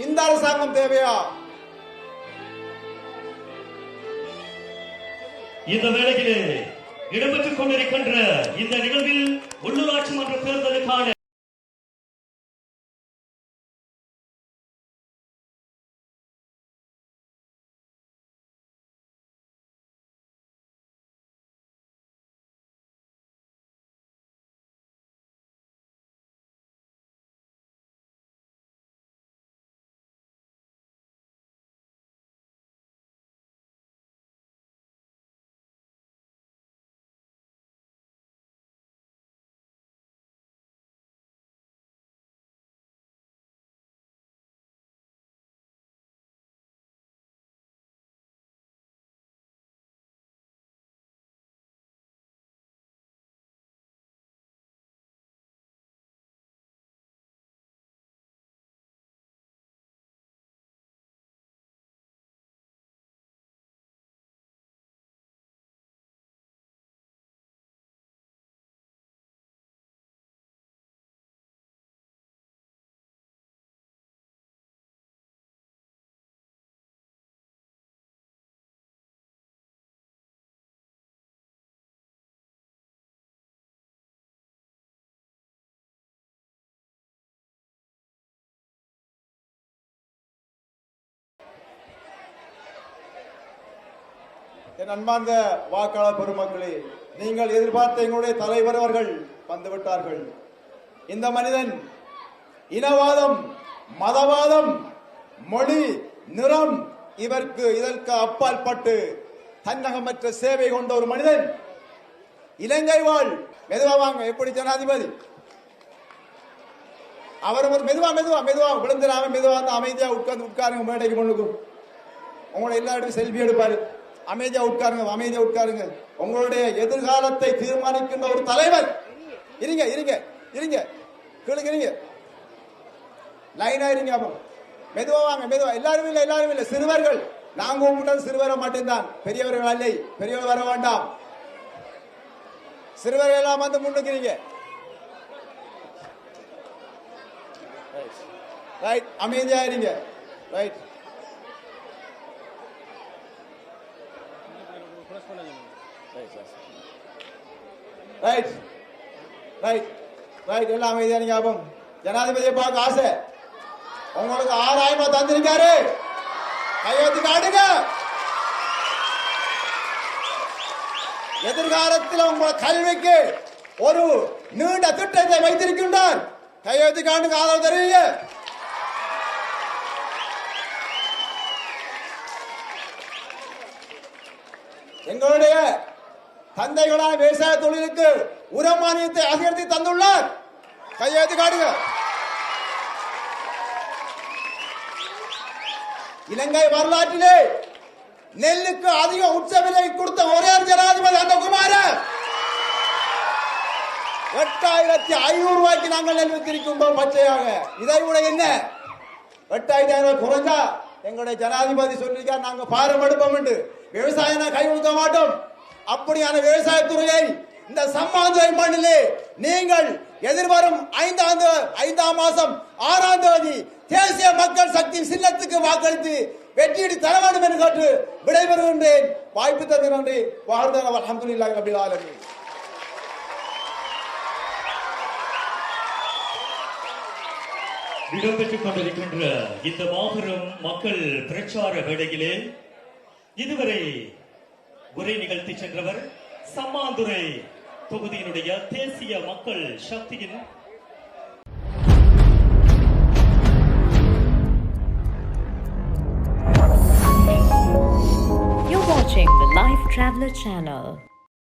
இந்த அரசாங்கம் தேவையா? இந்த வேளையிலே இடம்பெற்றுக் கொண்டிருக்கின்ற இந்த நிகழ்வில் உள்ளூராட்சி மன்ற தேர்தலுக்கான என் அன்பார்ந்த வாக்காளர் பெருமக்களே, நீங்கள் எதிர்பார்த்த எங்களுடைய தலைவர் அவர்கள் வந்துவிட்டார்கள். இந்த மனிதன் இனவாதம், மதவாதம், மொழி, நிறம் இதற்கு அப்பால் பட்டு தன்னகமற்ற சேவை கொண்ட ஒரு மனிதன். இலங்கை வாழ் மெதுவா வாங்க. எப்படி ஜனாதிபதி அவர் மெதுவா மெதுவா மெதுவா விழுந்துடாம மெதுவா அமைதியா உட்காருங்க. மேடைக்கு முன்னுக்கும் உங்களை எல்லா இடத்தையும் செல்ஃபி எடுப்பாரு. அமைதியா உட்காருங்க, அமைதியா உட்காருங்க. உங்களுடைய எதிர்காலத்தை தீர்மானிக்கின்ற ஒரு தலைவர். இருங்க இருங்க இருங்க கேளுங்க, இருங்க லைனா இருங்க. அப்போ மெதுவா வாங்க, மெதுவா. எல்லாரும் இல்லை, எல்லாரும் இல்லை. சிறுவர்கள் நாங்க கூப்பிட்டது சிறுவரை மட்டும்தான், பெரியவர்கள் இல்லை. பெரியவர்கள் வர வேண்டாம். சிறுவர்கள் எல்லாம் வந்து முன்னுக்கிறீங்க. ரைட், அமைதியா இருங்க. ரைட் ரைட் ரைட் ரைட் எல்லாம் அமைதியா நீங்க. அப்போ ஜனாதிபதியை பார்க்க ஆசை உங்களுக்கு 6000 தந்திருக்காரு. கையெழுத்து காட்டுங்க. எதிர்காலத்தில் உங்கள் கல்விக்கு ஒரு நீண்ட திட்டத்தை வைத்திருக்கின்றார். கையெழுத்து காட்டுங்க, ஆதரவு தருவீங்க. எங்களுடைய தந்தைகளான விவசாய தொழிலுக்கு உரமானியத்தை அதிகரித்து தந்துள்ளார். கையெழுத்து காட்டுங்க. இலங்கை வரலாற்றிலே நெல்லுக்கு அதிக உச்ச விலை கொடுத்த ஒரே ஜனாதிபதி அந்த குமார. 8500 ரூபாய்க்கு நாங்கள் நெல் வித்திருக்கின்றோம் பச்சையாக. இதை விட என்ன 8500 குறைஞ்சா எங்களுடைய ஜனாதிபதி சொல்லிருக்கார், நாங்க பாரம் எடுப்போம் என்று. விவசாயம் கை கொடுக்க மாட்டோம். அப்படியான விவசாயத்துறையை இந்த சம்மாந்துறை மண்ணிலே நீங்கள் எதிர்வரும் 5ஆம் மாதம் 6ஆம் தேதி தேசிய மக்கள் சக்தி சின்னத்துக்கு வாக்களித்து வெற்றியீடு தர வேண்டும் என்று கேட்டு விடைபெறுகின்றேன். வாய்ப்பு தந்த நன்றி. வாழ்தல் அல்ஹம்துலில்லாஹி ரப்பில் ஆலமீன். இடம்பெற்றுக் கொண்டிருக்கின்ற இந்த மாபெரும் மக்கள் பிரச்சார வேளையிலே இதுவரை உரை நிகழ்த்தி சென்றவர் சம்மாந்துறை தொகுதியினுடைய தேசிய மக்கள் சக்தியின் You're watching the Life Traveler channel.